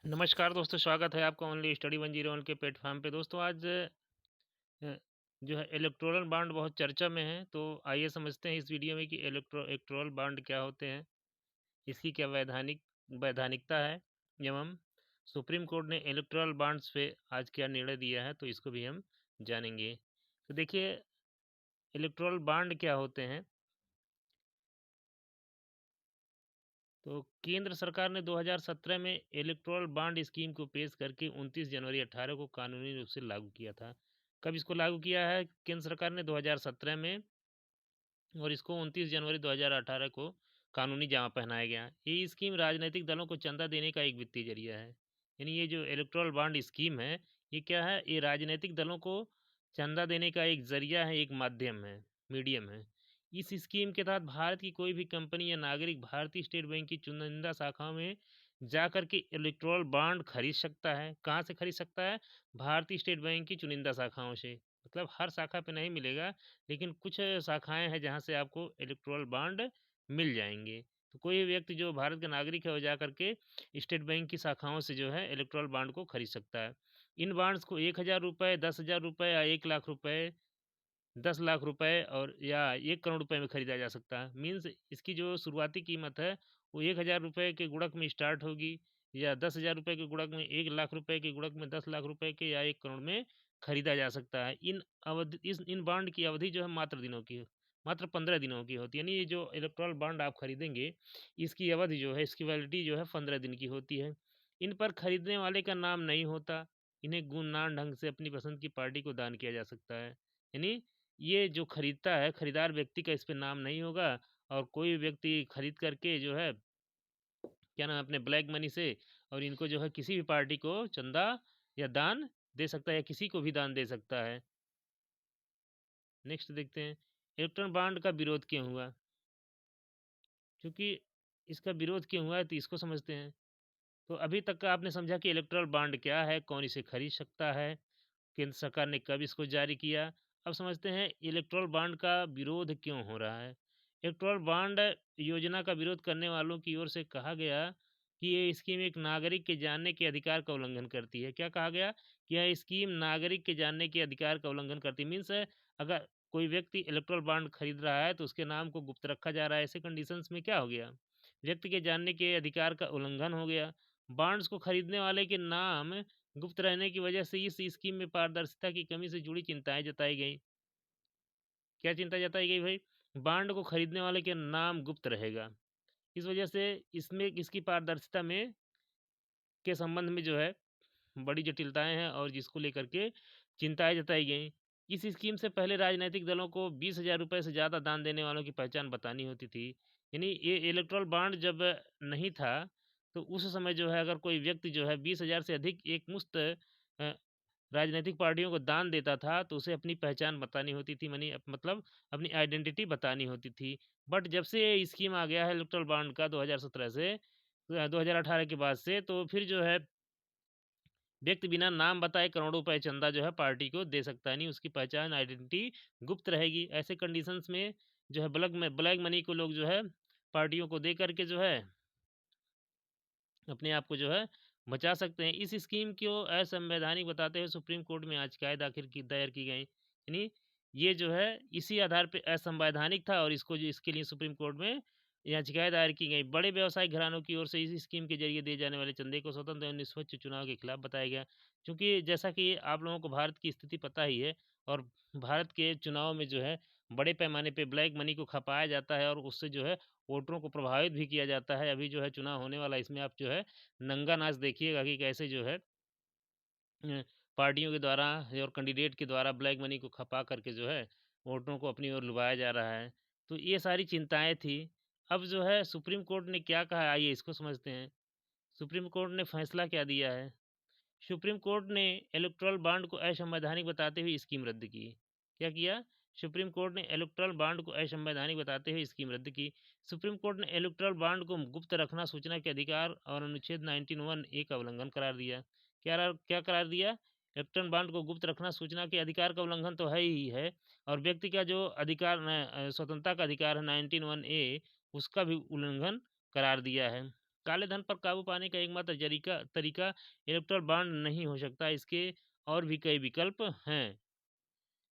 नमस्कार दोस्तों, स्वागत है आपका ओनली स्टडी 101 के प्लेटफॉर्म पे। दोस्तों आज जो है इलेक्टोरल बॉन्ड बहुत चर्चा में है, तो आइए समझते हैं इस वीडियो में कि इलेक्टोरल बॉन्ड क्या होते हैं, इसकी क्या वैधानिकता है एवं सुप्रीम कोर्ट ने इलेक्टोरल बॉन्ड्स पे आज क्या निर्णय दिया है, तो इसको भी हम जानेंगे। तो देखिए, इलेक्टोरल बॉन्ड क्या होते हैं। तो केंद्र सरकार ने 2017 में इलेक्टोरल बॉन्ड स्कीम को पेश करके 29 जनवरी 18 को कानूनी रूप से लागू किया था। कब इसको लागू किया है केंद्र सरकार ने? 2017 में, और इसको 29 जनवरी 2018 को कानूनी जामा पहनाया गया। ये स्कीम राजनीतिक दलों को चंदा देने का एक वित्तीय जरिया है। यानी ये जो इलेक्टोरल बॉन्ड स्कीम है, ये क्या है? ये राजनीतिक दलों को चंदा देने का एक जरिया है, एक माध्यम है, मीडियम है। इस स्कीम के तहत भारत की कोई भी कंपनी या नागरिक भारतीय स्टेट बैंक की चुनिंदा शाखाओं में जाकर के इलेक्टोरल बॉन्ड खरीद सकता है। कहाँ से खरीद सकता है? भारतीय स्टेट बैंक की चुनिंदा शाखाओं से। मतलब हर शाखा पे नहीं मिलेगा, लेकिन कुछ शाखाएं हैं जहां से आपको इलेक्टोरल बॉन्ड मिल जाएंगे। तो कोई व्यक्ति जो भारत का नागरिक है वो जा करके स्टेट बैंक की शाखाओं से जो है इलेक्टोरल बॉन्ड को खरीद सकता है। इन बॉन्ड्स को 1,000 रुपये, 10,000 रुपये या 1 लाख रुपये, 10 लाख रुपए और या 1 करोड़ रुपए में खरीदा जा सकता है। मीन्स इसकी जो शुरुआती कीमत है वो 1,000 रुपये के गुणक में स्टार्ट होगी, या 10,000 रुपये के गुणक में, 1 लाख रुपए के गुणक में, 10 लाख रुपए के, या 1 करोड़ में खरीदा जा सकता है। इन बॉन्ड की अवधि जो है मात्र दिनों की, मात्र 15 दिनों की होती है। यानी ये जो इलेक्ट्रॉल बॉन्ड आप खरीदेंगे, इसकी अवधि जो है, इसकी वैलिडिटी जो है 15 दिन की होती है। इन पर खरीदने वाले का नाम नहीं होता। इन्हें गुमनाम ढंग से अपनी पसंद की पार्टी को दान किया जा सकता है। यानी ये जो खरीदता है, खरीदार व्यक्ति का इस पे नाम नहीं होगा, और कोई व्यक्ति खरीद करके जो है, क्या नाम है, अपने ब्लैक मनी से, और इनको जो है किसी भी पार्टी को चंदा या दान दे सकता है, या किसी को भी दान दे सकता है। नेक्स्ट देखते हैं, इलेक्ट्रॉन बॉन्ड का विरोध क्यों हुआ। क्योंकि इसका विरोध क्यों हुआ है, तो इसको समझते हैं। तो अभी तक का आपने समझा कि इलेक्ट्रल बॉन्ड क्या है, कौन इसे खरीद सकता है, केंद्र सरकार ने कब इसको जारी किया। अब समझते हैं इलेक्ट्रल बॉन्ड का विरोध क्यों हो रहा है। इलेक्ट्रल बॉन्ड योजना का विरोध करने वालों की ओर से कहा गया कि ये स्कीम एक नागरिक के जानने के अधिकार का उल्लंघन करती है। क्या कहा गया? कि यह स्कीम नागरिक के जानने के अधिकार का उल्लंघन करती है। मीन्स अगर कोई व्यक्ति इलेक्ट्रल बॉन्ड खरीद रहा है तो उसके नाम को गुप्त रखा जा रहा है। ऐसे कंडीशंस में क्या हो गया? व्यक्ति के जानने के अधिकार का उल्लंघन हो गया। बॉन्ड्स को खरीदने वाले के नाम गुप्त रहने की वजह से इस स्कीम में पारदर्शिता की कमी से जुड़ी चिंताएं जताई गई। क्या चिंता जताई गई भाई? बॉन्ड को खरीदने वाले के नाम गुप्त रहेगा, इस वजह से इसमें इसकी पारदर्शिता में के संबंध में जो है बड़ी जटिलताएं हैं, और जिसको लेकर के चिंताएं जताई गई। इस स्कीम से पहले राजनीतिक दलों को 20,000 रुपये से ज़्यादा दान देने वालों की पहचान बतानी होती थी। यानी ये इलेक्ट्रल बॉन्ड जब नहीं था, तो उस समय जो है अगर कोई व्यक्ति जो है 20,000 से अधिक एक मुश्त राजनीतिक पार्टियों को दान देता था, तो उसे अपनी पहचान बतानी होती थी, मतलब अपनी आइडेंटिटी बतानी होती थी। बट जब से ये स्कीम आ गया है इलेक्ट्रल बॉन्ड का 2017 से, 2018 के बाद से, तो फिर जो है व्यक्ति बिना नाम बताए करोड़ों रुपए चंदा जो है पार्टी को दे सकता है। नहीं, उसकी पहचान, आइडेंटिटी गुप्त रहेगी। ऐसे कंडीशंस में जो है ब्लैक मनी को लोग जो है पार्टियों को दे करके जो है अपने आप को जो है बचा सकते हैं। इस स्कीम को असंवैधानिक बताते हुए सुप्रीम कोर्ट में याचिकाएं दायर की गई। यानी ये जो है इसी आधार पे असंवैधानिक था, और इसको जो इसके लिए सुप्रीम कोर्ट में याचिकाएं दायर की गई। बड़े व्यवसायिक घरानों की ओर से इस स्कीम के जरिए दिए जाने वाले चंदे को स्वतंत्र और निष्पक्ष चुनाव के खिलाफ बताया गया। क्योंकि जैसा कि आप लोगों को भारत की स्थिति पता ही है, और भारत के चुनाव में जो है बड़े पैमाने पे ब्लैक मनी को खपाया जाता है, और उससे जो है वोटरों को प्रभावित भी किया जाता है। अभी जो है चुनाव होने वाला, इसमें आप जो है नंगा नाच देखिएगा कि कैसे जो है पार्टियों के द्वारा और कैंडिडेट के द्वारा ब्लैक मनी को खपा करके जो है वोटरों को अपनी ओर लुभाया जा रहा है। तो ये सारी चिंताएं थी। अब जो है सुप्रीम कोर्ट ने क्या कहा, आइए इसको समझते हैं। सुप्रीम कोर्ट ने फैसला क्या दिया है। सुप्रीम कोर्ट ने इलेक्टोरल बॉन्ड को असंवैधानिक बताते हुए स्कीम रद्द की। क्या किया? सुप्रीम कोर्ट ने इलेक्टोरल बॉन्ड को असंवैधानिक बताते हुए स्कीम रद्द की। सुप्रीम कोर्ट ने इलेक्टोरल बॉन्ड को गुप्त रखना सूचना के अधिकार और अनुच्छेद 19(1)(a) का उल्लंघन करार दिया। क्या करार दिया? इलेक्ट्रॉन बॉन्ड को गुप्त रखना सूचना के अधिकार का उल्लंघन तो है ही है, और व्यक्ति का जो अधिकार स्वतंत्रता का अधिकार है 19(1)(a), उसका भी उल्लंघन करार दिया है। काले धन पर काबू पाने का एकमात्र तरीका इलेक्ट्रल बॉन्ड नहीं हो सकता, इसके और भी कई विकल्प हैं।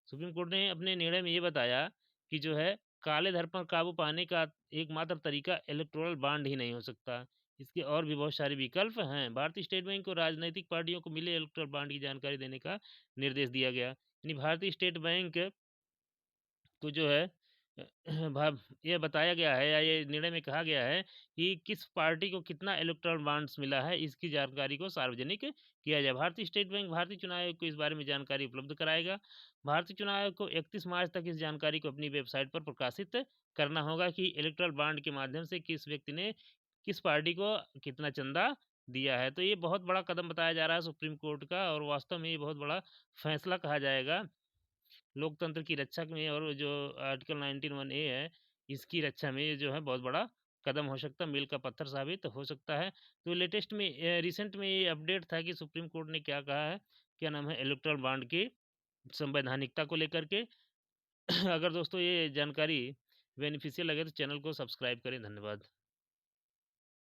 सुप्रीम कोर्ट ने अपने निर्णय में ये बताया कि जो है काले धन पर काबू पाने का एकमात्र तरीका इलेक्टोरल बॉन्ड ही नहीं हो सकता, इसके और भी बहुत सारे विकल्प हैं। भारतीय स्टेट बैंक को राजनीतिक पार्टियों को मिले इलेक्टोरल बॉन्ड की जानकारी देने का निर्देश दिया गया। यानी भारतीय स्टेट बैंक को जो है ये बताया गया है या ये निर्णय में कहा गया है कि किस पार्टी को कितना इलेक्टोरल बॉन्ड्स मिला है, इसकी जानकारी को सार्वजनिक किया जाए। भारतीय स्टेट बैंक भारतीय चुनाव आयोग को इस बारे में जानकारी उपलब्ध कराएगा। भारतीय चुनाव आयोग को 31 मार्च तक इस जानकारी को अपनी वेबसाइट पर प्रकाशित करना होगा कि इलेक्टोरल बॉन्ड के माध्यम से किस व्यक्ति ने किस पार्टी को कितना चंदा दिया है। तो ये बहुत बड़ा कदम बताया जा रहा है सुप्रीम कोर्ट का, और वास्तव में ये बहुत बड़ा फैसला कहा जाएगा लोकतंत्र की रक्षा में, और जो आर्टिकल 19(1)(a) है, इसकी रक्षा में ये जो है बहुत बड़ा कदम हो सकता है, मील का पत्थर साबित हो सकता है। तो लेटेस्ट में रिसेंट में ये अपडेट था कि सुप्रीम कोर्ट ने क्या कहा है, क्या नाम है, इलेक्टोरल बॉन्ड की संवैधानिकता को लेकर के। अगर दोस्तों ये जानकारी बेनिफिशियल लगे तो चैनल को सब्सक्राइब करें। धन्यवाद।